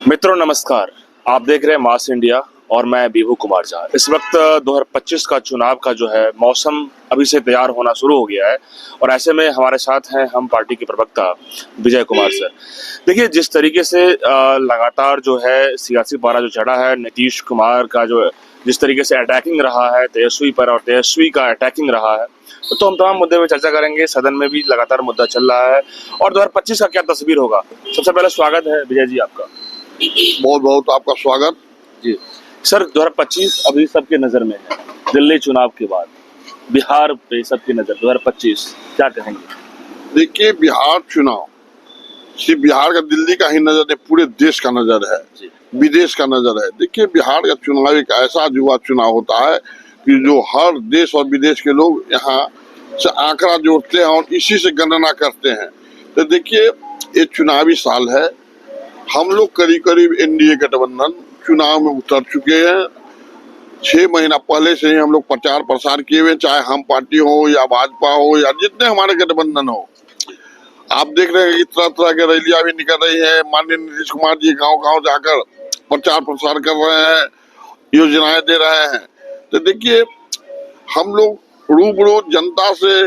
मित्रों नमस्कार, आप देख रहे हैं मास इंडिया और मैं बीभू कुमार झा। इस वक्त 2025 का चुनाव का जो है मौसम अभी से तैयार होना शुरू हो गया है और ऐसे में हमारे साथ हैं हम पार्टी के प्रवक्ता विजय कुमार सर। देखिए, जिस तरीके से लगातार जो है सियासी पारा जो चढ़ा है, नीतीश कुमार का जो जिस तरीके से अटैकिंग रहा है तेजस्वी पर और तेजस्वी का अटैकिंग रहा है, तो हम तमाम मुद्दे में चर्चा करेंगे। सदन में भी लगातार मुद्दा चल रहा है और 2025 का क्या तस्वीर होगा। सबसे पहले स्वागत है विजय जी आपका। बहुत बहुत आपका स्वागत जी सर। 2025 अभी सबके नजर में है, दिल्ली चुनाव के बाद बिहार पे सबकी नजर। 2025 क्या कहेंगे? देखिए, बिहार चुनाव सिर्फ बिहार का, दिल्ली का ही नजर है, पूरे देश का नजर है, विदेश का नजर है। देखिए, बिहार का चुनाव एक ऐसा युवा चुनाव होता है कि जो हर देश और विदेश के लोग यहाँ से आंकड़ा जोड़ते हैं और इसी से गणना करते हैं। तो देखिए, ये चुनावी साल है। हम लोग करीब करीब एनडीए गठबंधन चुनाव में उतर चुके हैं। 6 महीना पहले से ही हम लोग प्रचार प्रसार किए हुए, चाहे हम पार्टी हो या भाजपा हो या जितने हमारे गठबंधन हो। आप देख रहे हैं कि तरह तरह के रैलियां भी निकल रही है। माननीय नीतीश कुमार जी गांव गांव जाकर प्रचार प्रसार कर रहे हैं, योजनाएं दे रहे हैं। तो देखिए, हम लोग रूबरू जनता से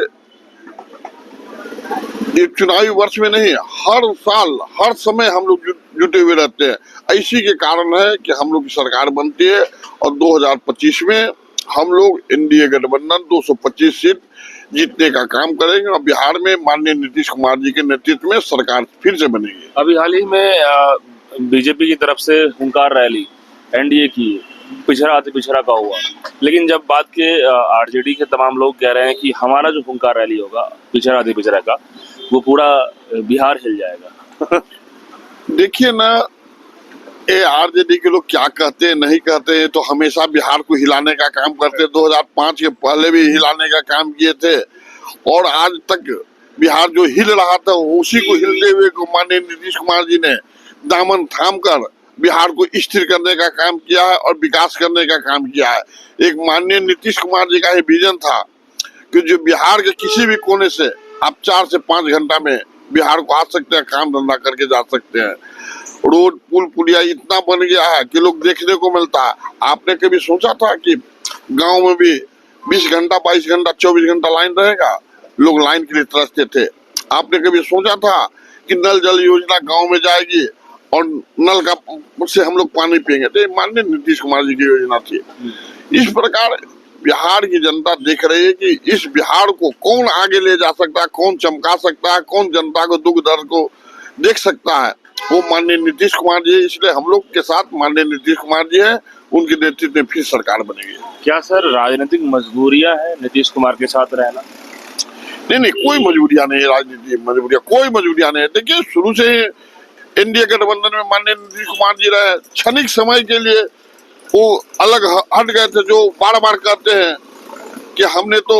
एक चुनावी वर्ष में नहीं, हर साल हर समय हम लोग जुटे हुए रहते हैं। इसी के कारण है कि हम लोग की सरकार बनती है और 2025 में हम लोग एनडीए गठबंधन 225 सीट जीतने का काम करेंगे और बिहार में माननीय नीतीश कुमार जी के नेतृत्व में सरकार फिर से बनेगी। अभी हाल ही में बीजेपी की तरफ से हुंकार रैली एनडीए की पिछड़ा अति पिछड़ा का हुआ, लेकिन जब बात के आरजेडी के तमाम लोग कह रहे हैं कि हमारा जो हुंकार रैली होगा पिछड़ा अति पिछड़ा का, वो पूरा बिहार हिल जाएगा। देखिए ना, ये आरजेडी के लोग क्या कहते हैं नहीं कहते हैं, तो हमेशा बिहार को हिलाने का काम करते। 2005 के पहले भी हिलाने का काम किए थे और आज तक बिहार जो हिल रहा था उसी को हिलते हुए को माननीय नीतीश कुमार जी ने दामन थाम कर बिहार को स्थिर करने का काम किया है और विकास करने का काम किया है। एक माननीय नीतीश कुमार जी का ये विजन था कि जो बिहार के किसी भी कोने से आप 4 से 5 घंटा में बिहार को आ सकते हैं, काम धंधा करके जा सकते हैं। रोड पुल पुलिया इतना बन गया है कि लोग देखने को मिलता है। आपने कभी सोचा था कि गांव में भी 20 घंटा 22 घंटा 24 घंटा लाइन रहेगा? लोग लाइन के लिए तरसते थे। आपने कभी सोचा था कि नल जल योजना गांव में जाएगी और नल का से हम लोग पानी पियेंगे? तो माननीय नीतीश कुमार जी की योजना थी। इस प्रकार बिहार की जनता देख रही है कि इस बिहार को कौन आगे ले जा सकता है, कौन चमका सकता है, कौन जनता को दुख दर्द को देख सकता है, वो माननीय नीतीश कुमार जी। इसलिए हम लोग के साथ माननीय नीतीश कुमार जी हैं, उनके नेतृत्व में फिर सरकार बनेगी। क्या सर राजनीतिक मजबूरियां है नीतीश कुमार के साथ रहना? नहीं, कोई मजबूरियां नहीं है। राजनीतिक मजबूरियां कोई मजबूरियां नहीं है। देखिए, शुरू से एनडीए गठबंधन में माननीय नीतीश कुमार जी रहे। क्षणिक समय के लिए वो अलग हट गए थे, जो बार बार कहते हैं कि हमने तो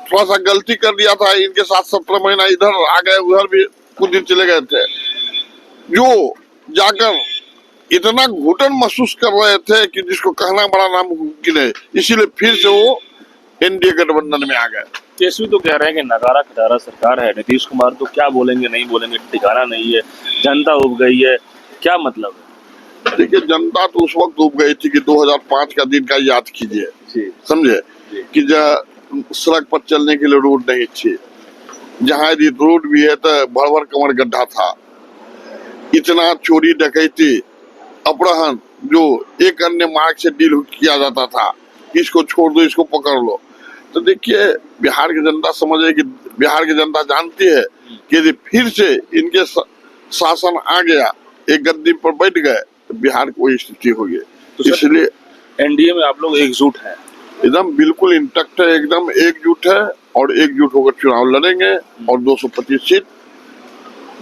थोड़ा सा गलती कर दिया था, इनके साथ 17 महीना इधर आ गए, उधर भी कुछ दिन चले गए थे, जो जाकर इतना घुटन महसूस कर रहे थे कि जिसको कहना बड़ा नामुमकिन है। इसीलिए फिर से वो एनडीए गठबंधन में आ गए। तेजस्वी तो कह रहे हैं कि नकारा खटारा सरकार है, नीतीश कुमार तो क्या बोलेंगे नहीं बोलेंगे ठिकाना नहीं है, जनता उब गई है, क्या मतलब है? देखिए, जनता तो उस वक्त उब गई थी कि 2005 का दिन का याद कीजिए, समझे, कि सड़क पर चलने के लिए रोड नहीं थी, जहाँ यदि रोड भी है तो भर भर कमर गड्ढा था। इतना चोरी डकैती अपहरण जो एक अन्य मार्ग से डील किया जाता था, इसको छोड़ दो, इसको पकड़ लो। तो देखिए, बिहार की जनता समझे कि बिहार की जनता जानती है कि यदि फिर से इनके शासन आ गया, एक गद्दी पर बैठ गए, तो बिहार को स्थिति होगी। तो इसलिए एनडीए में आप लोग एकजुट हैं? एकदम बिल्कुल इंटैक्ट है, एकदम एकजुट है और एकजुट होकर चुनाव लड़ेंगे और 225 सीट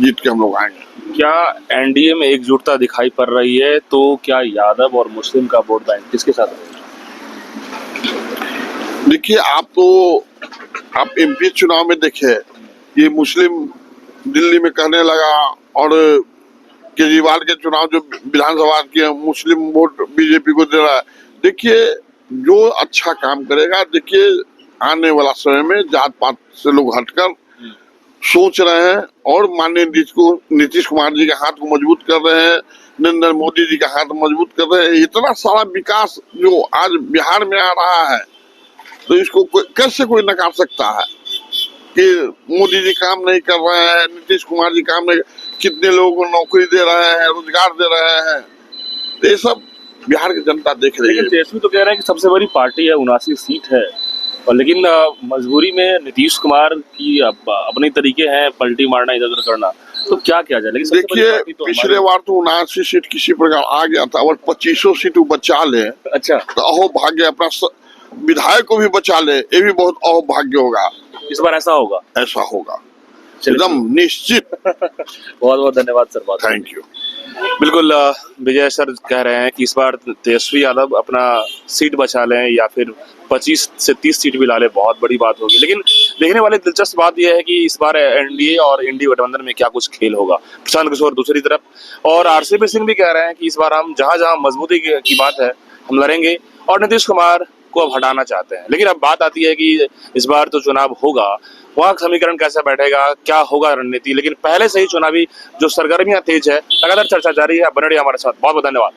जीत के हम लोग आएंगे। क्या एनडीए में एकजुटता दिखाई पड़ रही है? तो क्या यादव और मुस्लिम का वोट बैंक किसके साथ है? देखिए, आप एमपी चुनाव में देखे, ये मुस्लिम दिल्ली में कहने लगा और केजरीवाल के चुनाव जो विधानसभा के मुस्लिम वोट बीजेपी को दे रहा है। देखिए, जो अच्छा काम करेगा, देखिए आने वाला समय में जात पात से लोग हटकर सोच रहे हैं और माननीय नीतीश कुमार जी के हाथ को मजबूत कर रहे हैं, नरेंद्र मोदी जी का हाथ मजबूत कर रहे हैं। इतना सारा विकास जो आज बिहार में आ रहा है, तो इसको कैसे कोई नकार सकता है कि मोदी जी काम नहीं कर रहे हैं, नीतीश कुमार जी काम नहीं, कितने लोगों को नौकरी दे रहे हैं, रोजगार दे रहे हैं, तो ये सब बिहार की जनता देख रही है। लेकिन तेजस्वी तो कह रहे हैं कि सबसे बड़ी पार्टी है, 79 सीट है, और लेकिन मजबूरी में नीतीश कुमार की अपने तरीके हैं पलटी मारना, इधर उधर करना, तो क्या किया जाए। लेकिन सबसे बड़ी देखिए, पार्टी तो पिछले बार तो 79 सीट किसी प्रकार आ गया था, और 2500 सीट वो बचा ले अच्छा, तो अहो भाग्य, अपना विधायक को भी बचा ले, ये भी बहुत अहो भाग्य होगा। इस बार ऐसा होगा, ऐसा होगा चलिए। एकदम निश्चित। बहुत बहुत धन्यवाद सर, बात थैंक यू। बिल्कुल विजय सर कह रहे हैं कि इस बार तेजस्वी यादव अपना सीट बचा लें या फिर 25 से 30 सीट भी ला ले, बहुत बड़ी बात होगी। लेकिन देखने वाली दिलचस्प बात यह है कि इस बार एनडीए और इंडी गठबंधन में क्या कुछ खेल होगा। प्रशांत किशोर दूसरी तरफ और आरसीपी सिंह भी कह रहे हैं कि इस बार हम जहां जहां मजबूती की बात है हम लड़ेंगे, और नीतीश कुमार को अब हटाना चाहते हैं। लेकिन अब बात आती है कि इस बार तो चुनाव होगा, वहाँ समीकरण कैसे बैठेगा, क्या होगा रणनीति। लेकिन पहले से ही चुनावी जो सरगर्मियां तेज है, लगातार चर्चा जारी है। बने रहिए हमारे साथ, बहुत बहुत धन्यवाद।